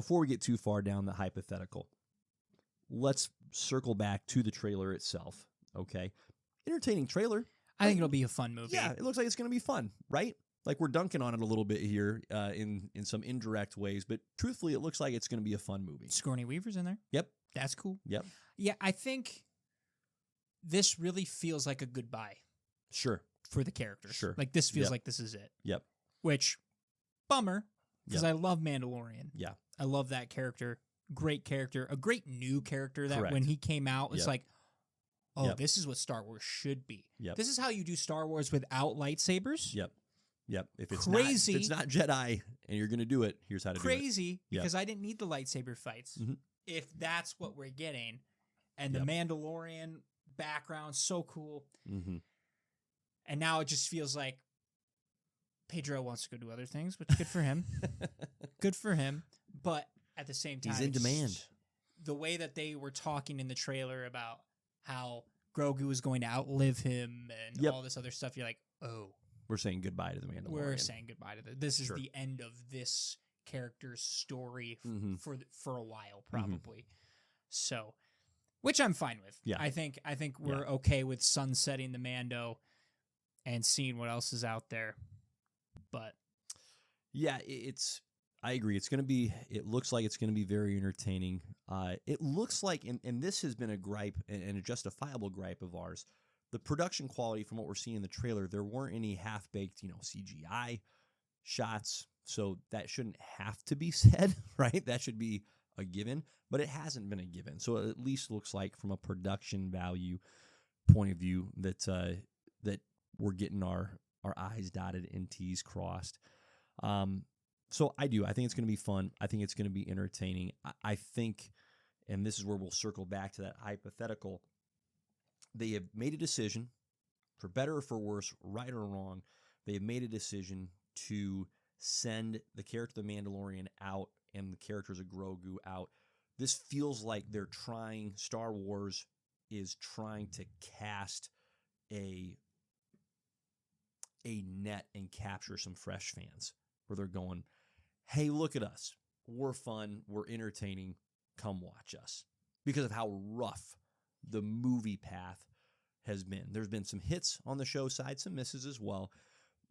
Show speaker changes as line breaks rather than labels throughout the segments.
before we get too far down the hypothetical, let's circle back to the trailer itself, okay? Entertaining trailer.
I think it'll be a fun movie.
Yeah, it looks like it's going to be fun, right? Like we're dunking on it a little bit here in some indirect ways, but truthfully, it looks like it's going to be a fun movie.
Sigourney Weaver's in there.
Yep.
That's cool.
Yep.
Yeah, I think this really feels like a goodbye
Sure.
for the characters.
Sure.
Like this feels
Yep.
like this is it.
Yep.
Which, bummer, because
Yep.
I love Mandalorian.
Yeah.
I love that character. Great character. A great new character that
Correct.
when he came out, it's
Yep.
like, oh,
Yep.
this is what Star Wars should be.
Yep.
This is how you do Star Wars without lightsabers.
Yep. Yep. If it's
Crazy.
not, if it's not Jedi and you're going to do it, here's how to do it.
Crazy,
Yep.
because I didn't need the lightsaber fights.
Mhm.
If that's what we're getting, and
Yep.
the Mandalorian background, so cool.
Mm-hmm.
And now it just feels like Pedro wants to go do other things, which good for him. Good for him. But at the same time,
He's in
it's
demand.
just the way that they were talking in the trailer about how Grogu was going to outlive him and
Yep.
all this other stuff, you're like, oh,
We're saying goodbye to the Mandalorian.
we're saying goodbye to this. This is
Sure.
the end of this character's story
Mhm.
for a while, probably. So, which I'm fine with.
Yeah.
I think we're okay with sunsetting the Mando and seeing what else is out there. But
Yeah, I agree. It's going to be, it looks like it's going to be very entertaining. It looks like, and this has been a gripe and a justifiable gripe of ours, the production quality from what we're seeing in the trailer, there weren't any half-baked, CGI shots, so that shouldn't have to be said, right? That should be a given, but it hasn't been a given. So it at least looks like from a production value point of view that that we're getting our I's dotted and T's crossed. So I think it's going to be fun. I think it's going to be entertaining. I think, and this is where we'll circle back to that hypothetical, they have made a decision, for better or for worse, right or wrong, they have made a decision to send the character of the Mandalorian out and the characters of Grogu out. This feels like Star Wars is trying to cast a net and capture some fresh fans where they're going, hey, look at us. We're fun. We're entertaining. Come watch us. Because of how rough the movie path has been. There's been some hits on the show side, some misses as well.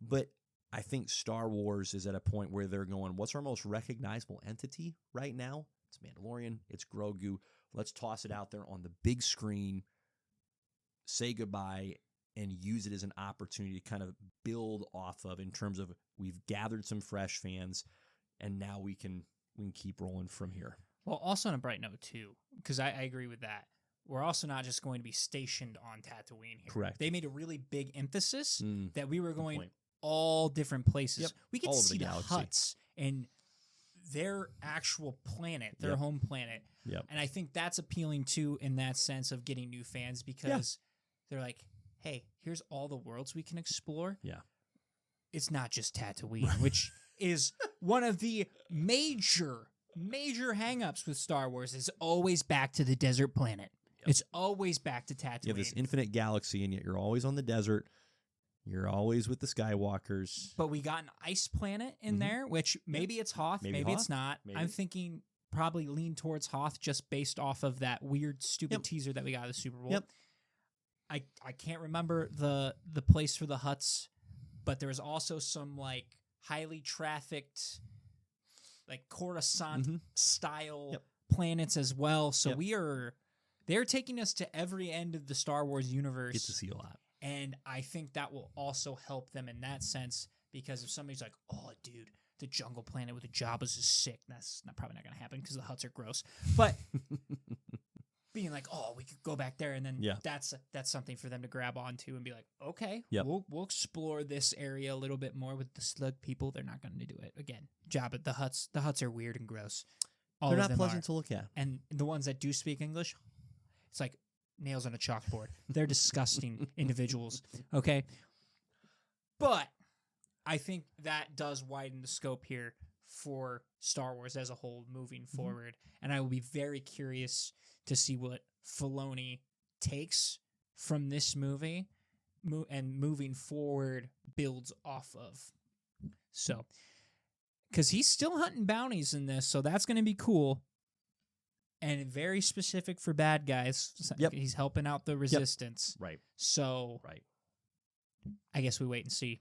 But I think Star Wars is at a point where they're going, what's our most recognizable entity right now? It's Mandalorian. It's Grogu. Let's toss it out there on the big screen, say goodbye, and use it as an opportunity to kind of build off of in terms of we've gathered some fresh fans, and now we can keep rolling from here.
well, also on a bright note too, because I agree with that. We're also not just going to be stationed on Tatooine here.
Correct.
They made a really big emphasis that we were
Good
going
point.
all different places.
Yep.
We get
All
to
over the
see the
galaxy.
Hutts and their actual planet, their
Yep.
home planet.
Yep.
And I think that's appealing too in that sense of getting new fans because they're like, hey, here's all the worlds we can explore.
Yeah.
It's not just Tatooine, which is one of the major hangups with Star Wars is always back to the desert planet.
Yep.
It's always back to Tatooine.
You have this infinite galaxy, and yet you're always on the desert. You're always with the Skywalkers.
But we got an ice planet in
Mhm.
there, which maybe it's Hoth,
Maybe
maybe it's
Hoth,
not.
maybe.
I'm thinking probably lean towards Hoth just based off of that weird, stupid
Yep.
teaser that we got at the Super Bowl.
Yep.
I can't remember the place for the Hutts, but there was also some like highly trafficked, like Coruscant
Mhm.
style
Yep.
planets as well. So
Yep.
they're taking us to every end of the Star Wars universe.
Get to see a lot.
And I think that will also help them in that sense because if somebody's like, oh, dude, the jungle planet with the Jabbas is sick, that's probably not going to happen because the Hutts are gross. But being like, oh, we could go back there, and then
Yeah.
that's something for them to grab onto and be like, okay,
Yep.
we'll explore this area a little bit more with the slug people. They're not going to do it again. Jabba, the Hutts are weird and gross. All
They're
of
not
them
pleasant
are.
to look at.
And the ones that do speak English, it's like nails on a chalkboard. They're disgusting individuals, okay? But I think that does widen the scope here for Star Wars as a whole moving forward. And I will be very curious to see what Filoni takes from this movie and moving forward builds off of. So, because he's still hunting bounties in this, so that's going to be cool. And very specific for bad guys.
Yep.
He's helping out the resistance.
Right.
So
Right.
I guess we wait and see.